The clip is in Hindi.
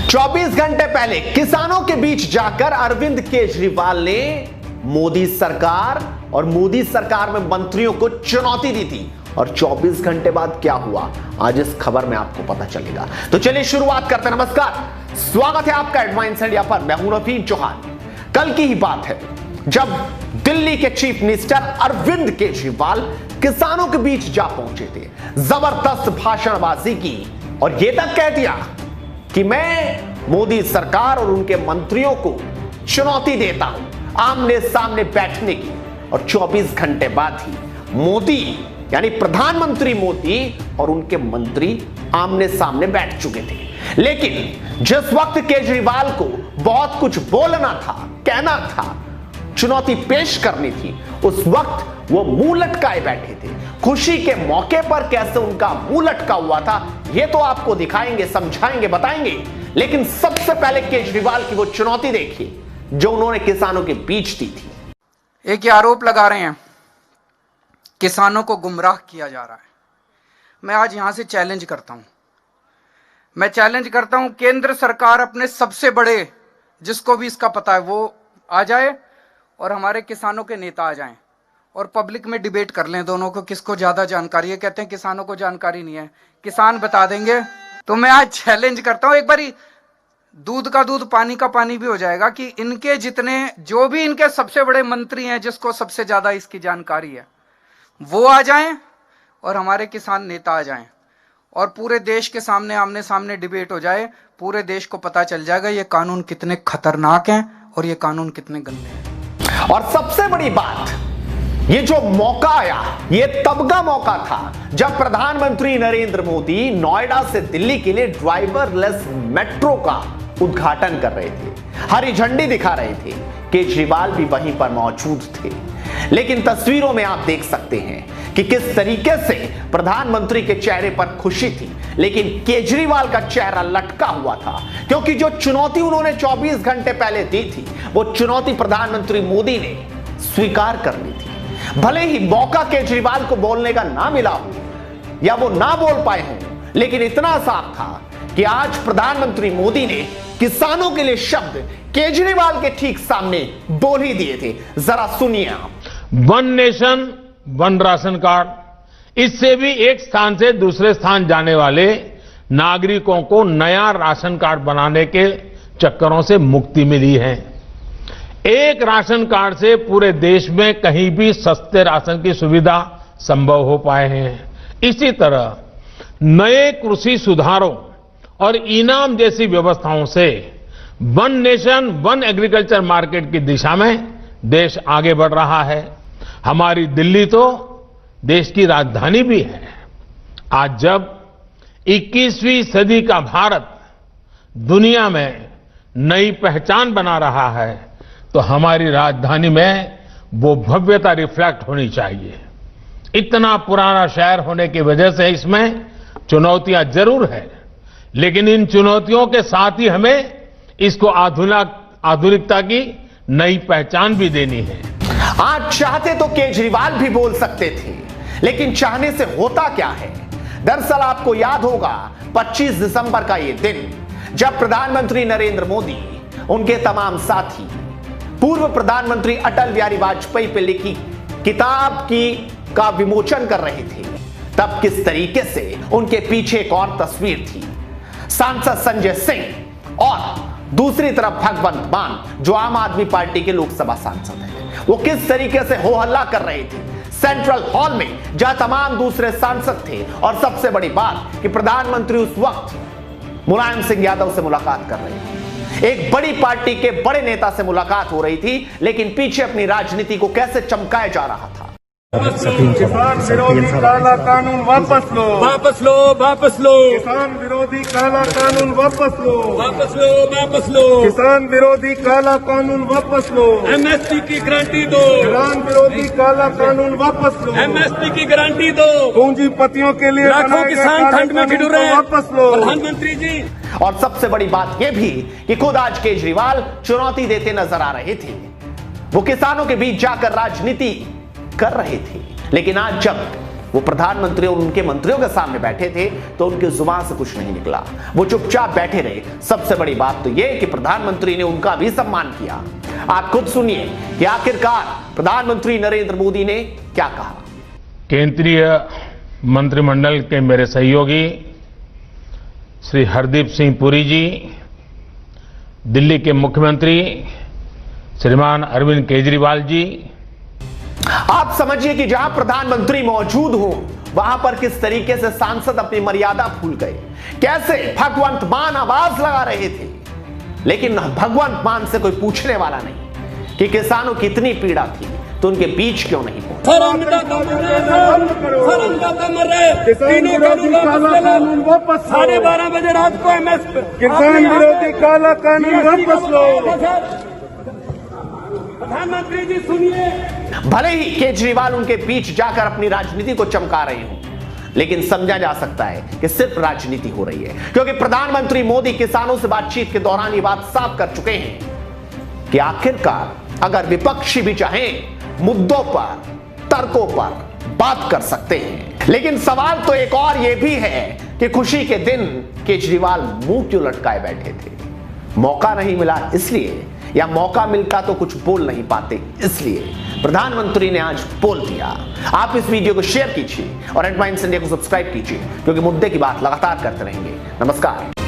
24 घंटे पहले किसानों के बीच जाकर अरविंद केजरीवाल ने मोदी सरकार और मोदी सरकार में मंत्रियों को चुनौती दी थी। और 24 घंटे बाद क्या हुआ, आज इस खबर में आपको पता चलेगा। तो चलिए शुरुआत करते हैं। नमस्कार, स्वागत है आपका एडवांस इंडिया पर। मैं हूं रफीक चौहान। कल की ही बात है जब दिल्ली के चीफ मिनिस्टर अरविंद केजरीवाल किसानों के बीच जा पहुंचे थे। जबरदस्त भाषणबाजी की और यह तक कह दिया कि मैं मोदी सरकार और उनके मंत्रियों को चुनौती देता हूं आमने सामने बैठने की। और 24 घंटे बाद ही मोदी यानी प्रधानमंत्री मोदी और उनके मंत्री आमने सामने बैठ चुके थे। लेकिन जिस वक्त केजरीवाल को बहुत कुछ बोलना था, कहना था, चुनौती पेश करनी थी, उस वक्त वो मुंह लटकाए बैठे थे। खुशी के मौके पर कैसे उनका मुंह लटका हुआ था, ये तो आपको दिखाएंगे, समझाएंगे, बताएंगे। लेकिन सबसे पहले केजरीवाल की वो चुनौती देखिए जो उन्होंने किसानों के बीच दी थी। एक ये आरोप लगा रहे हैं किसानों को गुमराह किया जा रहा है। मैं आज यहां से चैलेंज करता हूं, मैं चैलेंज करता हूं केंद्र सरकार अपने सबसे बड़े, जिसको भी इसका पता है, वो आ जाए और हमारे किसानों के नेता आ जाएं और पब्लिक में डिबेट कर लें दोनों को, किसको ज्यादा जानकारी है। कहते हैं किसानों को जानकारी नहीं है, किसान बता देंगे। तो मैं आज चैलेंज करता हूं, एक बारी दूध का दूध पानी का पानी भी हो जाएगा कि इनके जितने, जो भी इनके सबसे बड़े मंत्री हैं, जिसको सबसे ज्यादा इसकी जानकारी है, वो आ जाएं और हमारे किसान नेता आ जाएं और पूरे देश के सामने आमने सामने डिबेट हो जाए। पूरे देश को पता चल जाएगा ये कानून कितने खतरनाक हैं और ये कानून कितने गंदे हैं। और सबसे बड़ी बात, ये जो मौका आया, ये तब का मौका था जब प्रधानमंत्री नरेंद्र मोदी नोएडा से दिल्ली के लिए ड्राइवरलेस मेट्रो का उद्घाटन कर रहे थे, हरी झंडी दिखा रहे थे। केजरीवाल भी वहीं पर मौजूद थे। लेकिन तस्वीरों में आप देख सकते हैं कि किस तरीके से प्रधानमंत्री के चेहरे पर खुशी थी, लेकिन केजरीवाल का चेहरा लटका हुआ था, क्योंकि जो चुनौती उन्होंने 24 घंटे पहले दी थी, वो चुनौती प्रधानमंत्री मोदी ने स्वीकार कर ली थी। भले ही मौका केजरीवाल को बोलने का ना मिला हो या वो ना बोल पाए हों, लेकिन इतना साफ था कि आज प्रधानमंत्री मोदी ने किसानों के लिए शब्द केजरीवाल के ठीक सामने बोल ही दिए थे। जरा सुनिए आप। One nation one ration card, इससे भी एक स्थान से दूसरे स्थान जाने वाले नागरिकों को नया राशन कार्ड बनाने के चक्करों से मुक्ति मिली है। एक राशन कार्ड से पूरे देश में कहीं भी सस्ते राशन की सुविधा संभव हो पाए हैं। इसी तरह नए कृषि सुधारों और इनाम जैसी व्यवस्थाओं से one nation one agriculture market की दिशा में देश आगे बढ़ रहा है। हमारी दिल्ली तो देश की राजधानी भी है। आज जब 21वीं सदी का भारत दुनिया में नई पहचान बना रहा है, तो हमारी राजधानी में वो भव्यता रिफ्लेक्ट होनी चाहिए। इतना पुराना शहर होने की वजह से इसमें चुनौतियां जरूर है, लेकिन इन चुनौतियों के साथ ही हमें इसको आधुनिकता की नई पहचान भी देनी है। आज चाहते तो केजरीवाल भी बोल सकते थे, लेकिन चाहने से होता क्या है। दरअसल आपको याद होगा 25 दिसंबर का ये दिन जब प्रधानमंत्री नरेंद्र मोदी, उनके तमाम साथी पूर्व प्रधानमंत्री अटल बिहारी वाजपेयी पर लिखी किताब का विमोचन कर रहे थे। तब किस तरीके से उनके पीछे एक और तस्वीर थी, सांसद संजय सिंह और दूसरी तरफ भगवंत मान, जो आम आदमी पार्टी के लोकसभा सांसद हैं। वो किस तरीके से हो हल्ला कर रहे थे सेंट्रल हॉल में, जहां तमाम दूसरे सांसद थे। और सबसे बड़ी बात कि प्रधानमंत्री उस वक्त मुलायम सिंह यादव से मुलाकात कर रहे थे। एक बड़ी पार्टी के बड़े नेता से मुलाकात हो रही थी, लेकिन पीछे अपनी राजनीति को कैसे चमकाया जा रहा था। किसान विरोधी काला कानून वापस लो, वापस लो, वापस लो। किसान विरोधी काला कानून वापस लो, वापस लो, वापस लो। किसान विरोधी काला कानून वापस लो। एमएसपी की गारंटी दो, किसान विरोधी काला कानून वापस लो। एमएसपी की गारंटी दो। पूंजीपतियों के लिए लाखों किसान ठंड में ठिठुर रहे हैं, वापस लो प्रधानमंत्री जी। और सबसे बड़ी बात यह भी कि खुद आज केजरीवाल चुनौती देते नजर आ रहे थे। वो किसानों के बीच जाकर राजनीति कर रहे थे, लेकिन आज जब वो प्रधानमंत्री और उनके मंत्रियों के सामने बैठे थे तो उनकी जुबान से कुछ नहीं निकला, वो चुपचाप बैठे रहे। सबसे बड़ी बात तो यह कि प्रधानमंत्री ने उनका भी सम्मान किया। आप खुद सुनिए कि आखिरकार प्रधानमंत्री नरेंद्र मोदी ने क्या कहा। केंद्रीय मंत्रिमंडल के मेरे सहयोगी श्री हरदीप सिंह पुरी जी, दिल्ली के मुख्यमंत्री श्रीमान अरविंद केजरीवाल जी, आप समझिए कि जहां प्रधानमंत्री मौजूद हो वहां पर किस तरीके से सांसद अपनी मर्यादा भूल गए, कैसे भगवंत मान आवाज लगा रहे थे। लेकिन भगवंत मान से कोई पूछने वाला नहीं कि किसानों की इतनी पीड़ा थी तो उनके बीच क्यों नहीं पहुंचे। किसान विरोधी काला कानून वापस लो। 12:30 बजे रात को एमएसपी किसान विरोधी काला कानून वापस लो। प्रधानमंत्री जी सुनिए, भले ही केजरीवाल उनके बीच जाकर अपनी राजनीति को चमका रहे हो, लेकिन समझा जा सकता है कि सिर्फ राजनीति हो रही है, क्योंकि प्रधानमंत्री मोदी किसानों से बातचीत के दौरान ये बात साफ कर चुके हैं कि आखिरकार अगर विपक्षी भी चाहें मुद्दों पर, तर्कों पर बात कर सकते हैं। लेकिन सवाल तो एक और यह भी है कि खुशी के दिन केजरीवाल मुंह क्यों लटकाए बैठे थे। मौका नहीं मिला इसलिए, या मौका मिलता तो कुछ बोल नहीं पाते इसलिए। प्रधानमंत्री ने आज बोल दिया। आप इस वीडियो को शेयर कीजिए और हेडलाइंस इंडिया को सब्सक्राइब कीजिए, क्योंकि मुद्दे की बात लगातार करते रहेंगे। नमस्कार।